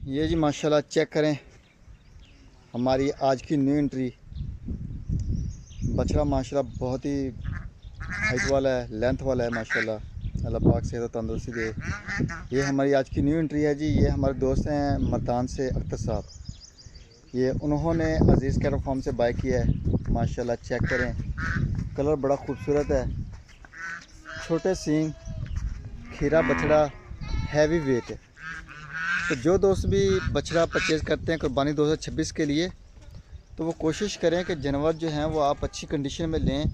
ये जी माशाल्लाह चेक करें हमारी आज की न्यू एंट्री बछड़ा माशाल्लाह बहुत ही हाइट वाला है, लेंथ वाला है माशाल्लाह। अल्लाह पाक से तो तंदुरुस्ती दे। ये हमारी आज की न्यू एंट्री है जी। ये हमारे दोस्त हैं मल्तान से अख्तर साहब। ये उन्होंने अजीज़ कैटल फार्म से बाय किया है माशाल्लाह। चेक करें कलर बड़ा खूबसूरत है, छोटे सींग, खीरा बछड़ा, हैवी वेट है। तो जो दोस्त भी बछड़ा परचेज़ करते हैं कुर्बानी 2026 के लिए, तो वो कोशिश करें कि जानवर जो हैं वो आप अच्छी कंडीशन में लें,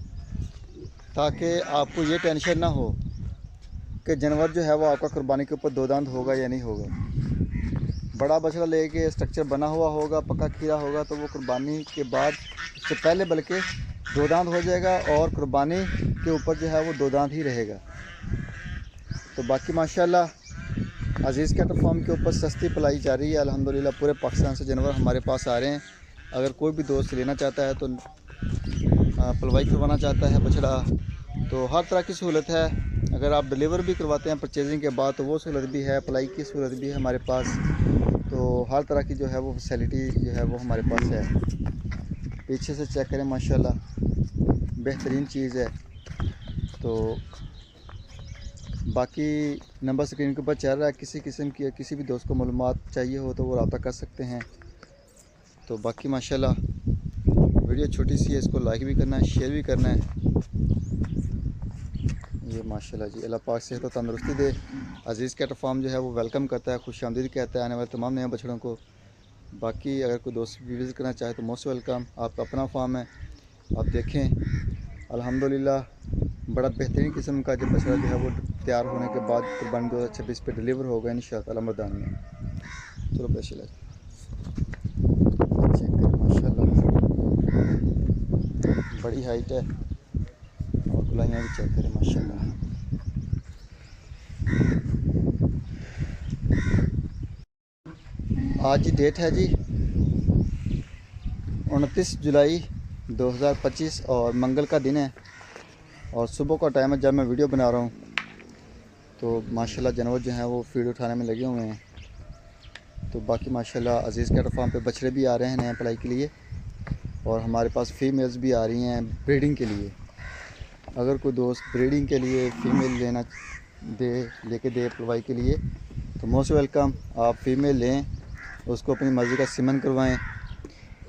ताकि आपको ये टेंशन ना हो कि जानवर जो है वो आपका कुर्बानी के ऊपर दो दांत होगा या नहीं होगा। बड़ा बछड़ा लेके स्ट्रक्चर बना हुआ होगा, पक्का खीरा होगा, तो वो कुर्बानी के बाद उससे पहले बल्कि दो दांत हो जाएगा और कुर्बानी के ऊपर जो है वो दो दांत ही रहेगा। तो बाकी माशाल्लाह अजीज़ कैटल फार्म के ऊपर सस्ती पलाई जा रही है अल्हम्दुलिल्लाह। पूरे पाकिस्तान से जानवर हमारे पास आ रहे हैं। अगर कोई भी दोस्त लेना चाहता है तो पलवाई करवाना चाहता है बछड़ा, तो हर तरह की सहूलत है। अगर आप डिलीवर भी करवाते हैं परचेजिंग के बाद तो वो सहूलत भी है, पलाई की सहूलत भी है हमारे पास। तो हर तरह की जो है वो फैसिलिटी जो है वो हमारे पास है। पीछे से चेक करें माशाल्लाह बेहतरीन चीज़ है। तो बाकी नंबर स्क्रीन के ऊपर चल रहा है, किसी किस्म की किसी भी दोस्त को मालूमात चाहिए हो तो वो रब्ता कर सकते हैं। तो बाकी माशाल्लाह वीडियो छोटी सी है, इसको लाइक भी करना है, शेयर भी करना है। ये माशाल्लाह जी अल्लाह पाक से तो तंदुरुस्ती दे। अजीज़ कैटल फार्म जो है वो वेलकम करता है, खुशामदीद कहता है आने वाले तमाम नए बछड़ों को। बाकी अगर कोई दोस्त भी विज़िट करना चाहे तो मोस्ट वेलकम। आपका अपना फार्म है, आप देखें अल्हम्दुलिल्लाह बड़ा बेहतरीन किस्म का जो बछड़ा जो है वो तैयार होने के बाद कुर्बानी 2026 पे डिलीवर होगा इंशाअल्लाह रमज़ान में। चलो बेशिला चेक करें माशाल्लाह बड़ी हाइट है और गुलाइयाँ भी चेक करें माशाल्लाह। आज की डेट है जी 29 जुलाई 2025 और मंगल का दिन है और सुबह का टाइम है जब मैं वीडियो बना रहा हूँ। तो माशाल्लाह जानवर जो हैं वो फीड उठाने में लगे हुए हैं। तो बाकी माशाल्लाह अजीज़ कैटल फार्म पे बछड़े भी आ रहे हैं नए पलाई के लिए और हमारे पास फ़ीमेल्स भी आ रही हैं ब्रीडिंग के लिए। अगर कोई दोस्त ब्रीडिंग के लिए फ़ीमेल लेके दे पलवाई के लिए तो मोस्ट वेलकम। आप फ़ीमेल लें, उसको अपनी मर्ज़ी का सीमन करवाएं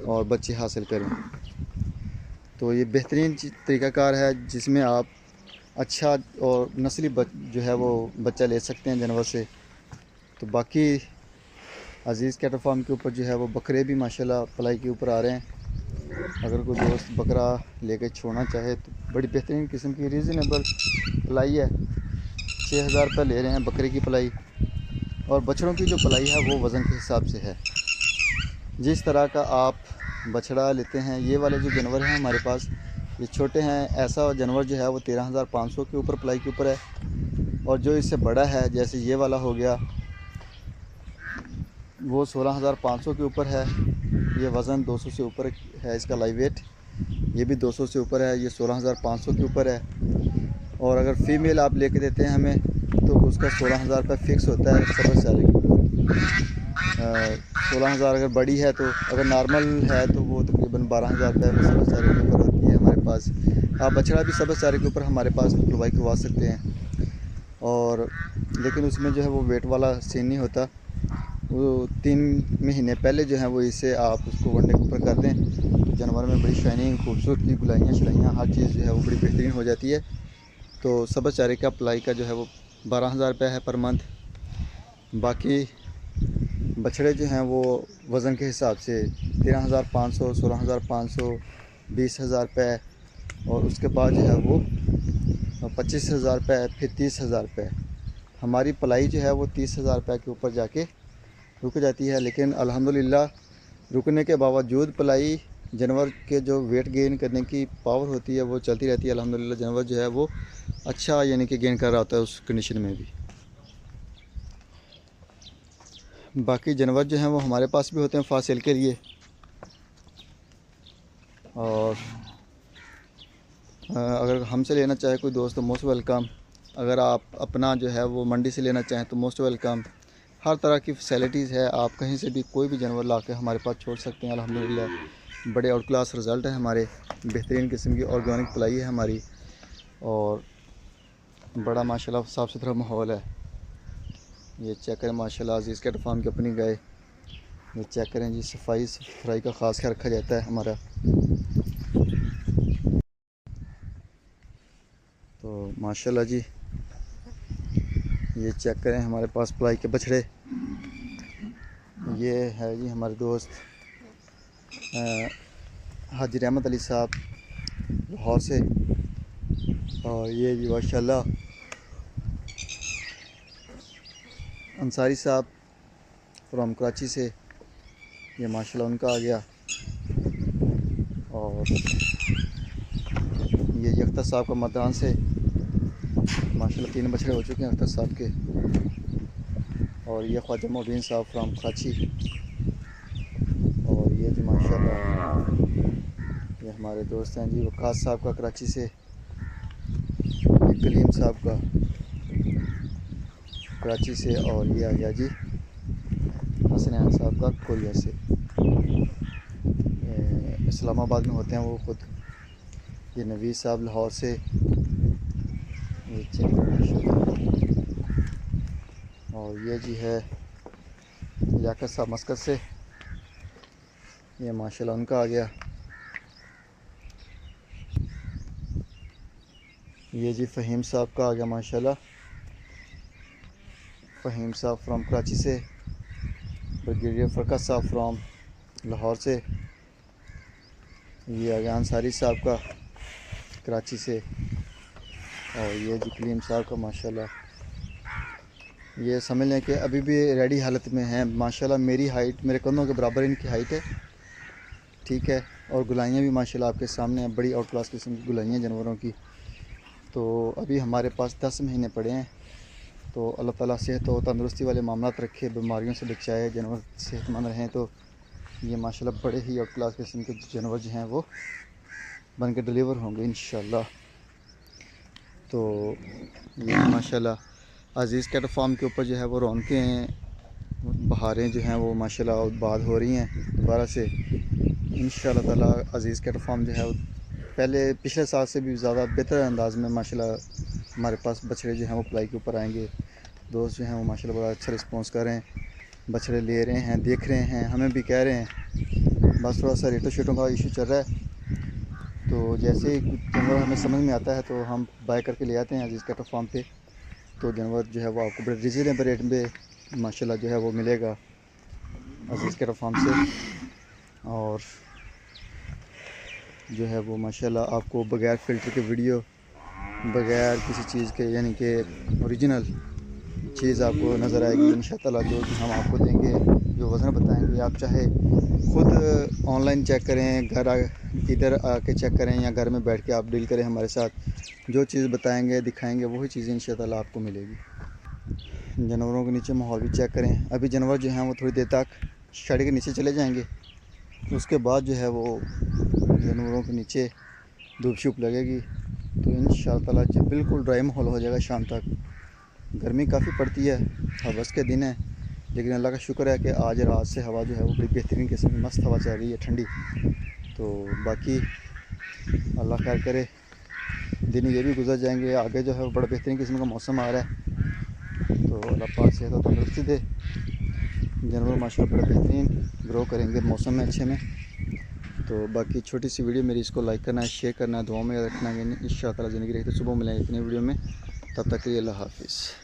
और बच्चे हासिल करें। तो ये बेहतरीन तरीक़ाकार है जिसमें आप अच्छा और नस्ली जो है वो बच्चा ले सकते हैं जानवर से। तो बाकी अजीज़ कैटल फार्म के ऊपर जो है वो बकरे भी माशाल्लाह पलाई के ऊपर आ रहे हैं। अगर कोई दोस्त बकरा लेके छोड़ना चाहे तो बड़ी बेहतरीन किस्म की रीज़नेबल पलाई है। 6000 रुपये ले रहे हैं बकरे की पलाई और बछड़ों की जो पलाई है वो वज़न के हिसाब से है। जिस तरह का आप बछड़ा लेते हैं, ये वाले जो जानवर हैं हमारे पास ये छोटे हैं, ऐसा जानवर जो है वो 13,500 के ऊपर पलाई के ऊपर है। और जो इससे बड़ा है जैसे ये वाला हो गया वो 16,500 के ऊपर है। ये वज़न 200 से ऊपर है इसका लाइव वेट, ये भी 200 से ऊपर है, ये 16,500 के ऊपर है। और अगर फ़ीमेल आप लेके देते हैं हमें तो उसका 16,000 रुपये फ़िक्स होता है सब सारे के ऊपर। 16,000 अगर बड़ी है, तो अगर नॉर्मल है तो वो तकरीबन 12,000 रुपये सब सारे के ऊपर होती है हमारे पास। आप बछड़ा भी सब सारे के ऊपर हमारे पास प्रोवाइड करवा सकते हैं। और लेकिन उसमें जो है वो वेट वाला सीन नहीं होता। वो 3 महीने पहले जो है वो इसे आप उसको वनडे के ऊपर कर दें, जानवर में बड़ी शाइनिंग खूबसूरती गुलाइयाँ शलाइयाँ हर चीज़ जो है वो बड़ी बेहतरीन हो जाती है। तो सब चारे का पलाई का जो है वो 12,000 रुपये है पर मंथ। बाकी बछड़े जो हैं वो वज़न के हिसाब से 13,500, 16,500, 20,000 रुपये और उसके बाद जो है वो 25,000 रुपये, फिर 30,000 रुपये। हमारी पलाई जो है वो 30,000 रुपये के ऊपर जाके रुक जाती है। लेकिन अल्हम्दुलिल्लाह रुकने के बावजूद पलाई जानवर के जो वेट गेन करने की पावर होती है वो चलती रहती है। अल्हम्दुलिल्लाह जानवर जो है वो अच्छा यानी कि गेन कर रहा होता है उस कंडीशन में भी। बाकी जानवर जो हैं वो हमारे पास भी होते हैं फासिल के लिए। और अगर हमसे लेना चाहे कोई दोस्त तो मोस्ट वेलकम। अगर आप अपना जो है वो मंडी से लेना चाहें तो मोस्ट वेलकम। हर तरह की फैसिलिटीज़ है। आप कहीं से भी कोई भी जानवर ला के हमारे पास छोड़ सकते हैं। अल्हम्दुलिल्लाह बड़े आउट क्लास रिज़ल्ट है हमारे, बेहतरीन किस्म की ऑर्गेनिक पलाई है हमारी, और बड़ा माशाल्लाह साफ़ सुथरा माहौल है। ये चेक करें माशाल्लाह अज़ीज़ कैटल फार्म की अपनी गाय, ये चेक करें जी, सफाई सुथराई का ख़ास ख्याल रखा जाता है हमारा। तो माशाल्लाह जी, ये चेक करें हमारे पास पलाई के बछड़े। ये है जी हमारे दोस्त हाजी रहमत अली साहब लाहौर से, और ये जी माशाल्लाह अंसारी साहब फ्रॉम कराची से, ये माशाल्लाह उनका आ गया। और ये अख्तर साहब का मदान से माशाल्लाह 3 बछड़े हो चुके हैं अख्तर साहब के। और ये ख्वाजा मोबीन साहब फ्रॉम कराची, और ये जी माशाल्लाह ये हमारे दोस्त हैं जी वकास साहब का कराची से, ये कलीम साहब का कराची से, और ये आ गया जी हसनैन साहब का कोरिया से। इस्लामाबाद में होते हैं वो खुद। ये नवीस साहब लाहौर से, ये और ये जी है लियाकत साहब मस्कत से, ये माशाल्लाह उनका आ गया। ये जी फ़हीम साहब का आ गया माशाल्लाह, फ़हीम साहब फ्रॉम कराची से। ब्रिगेडियर फ़रकत साहब फ्रॉम लाहौर से। ये आ गया अंसारी साहब का कराची से, और ये जी कलीम साहब का माशाल्लाह। ये समझ लें कि अभी भी रेडी हालत में हैं माशाल्लाह। मेरी हाइट, मेरे कंधों के बराबर इनकी हाइट है, ठीक है। और गुलाइयाँ भी माशाल्लाह आपके सामने हैं, बड़ी आउट क्लास किस्म की गुलाइयाँ जानवरों की। तो अभी हमारे पास 10 महीने पड़े हैं। तो अल्लाह ताला सेहत और तंदुरुस्ती वाले मामलात रखे, बीमारियों से बचाए, जानवर सेहतमंद रहें। तो ये माशाल्लाह बड़े ही आउट क्लास किस्म के जानवर जो हैं वो बन के डिलीवर होंगे इंशाल्लाह। तो ये माशाल्लाह अज़ीज़ कैटल फार्म के ऊपर जो है वो रौनकें, बहारें जो हैं वो माशाल्लाह बाद हो रही हैं दोबारा से इंशाल्लाह ताला। अज़ीज़ कैटल फार्म जो है वो पिछले साल से भी ज़्यादा बेहतर अंदाज़ में माशाल्लाह हमारे पास बछड़े जो हैं वो पलाई के ऊपर आएंगे। दोस्त जो हैं वो माशाल्लाह बड़ा अच्छा रिस्पॉन्स कर रहे हैं, बछड़े ले रहे हैं, देख रहे हैं, हमें भी कह रहे हैं। बस थोड़ा सा रेटों शेटों का इशू चल रहा है। तो जैसे ही जानवर हमें समझ में आता है तो हम बाय करके ले आते हैं अज़ीज़ कैटल फार्म पे। तो जानवर जो है वो आपको बड़े रिजनेबल रेट में माशाल्लाह जो है वो मिलेगा अज़ीज़ कैटल फार्म से। और जो है वो माशाल्लाह आपको बग़ैर फ़िल्टर के वीडियो, बग़ैर किसी चीज़ के, यानी कि ओरिजिनल चीज़ आपको नज़र आएगी इंशाअल्लाह। जो हम आपको देंगे, जो वज़न बताएंगे, आप चाहे ख़ुद ऑनलाइन चेक करें, इधर आके चेक करें, या घर में बैठ के आप डील करें हमारे साथ, जो चीज़ बताएंगे दिखाएंगे वही चीज़ इंशाअल्लाह आपको मिलेगी। जानवरों के नीचे माहौल भी चेक करें। अभी जानवर जो हैं वो थोड़ी देर तक शेड के नीचे चले जाएंगे, उसके बाद जो है वो जानवरों के नीचे धूप शूप लगेगी। तो इंशाअल्लाह जब बिल्कुल ड्राई माहौल हो जाएगा शाम तक। गर्मी काफ़ी पड़ती है, हवस के दिन है, लेकिन अल्लाह का शुक्र है कि आज रात से हवा जो है वो बड़ी बेहतरीन किस्म की मस्त हवा चल रही है, ठंडी। तो बाकी अल्लाह खैर करे, दिन ये भी गुजर जाएंगे। आगे जो है वो बड़ा बेहतरीन किस्म का मौसम आ रहा है। तो अल्लाह पाक सेहत और तंदुरुस्ती दे, जानवर माशाल्लाह बड़ा बेहतरीन ग्रो करेंगे मौसम में अच्छे में। तो बाकी छोटी सी वीडियो मेरी, इसको लाइक करना है, शेयर करना है, दुआ में याद रखना है। इंशाअल्लाह ज़िंदगी रही तो सुबह मिलेंगे एक नई वीडियो में। तब तक के लिए अल्लाह हाफिज़।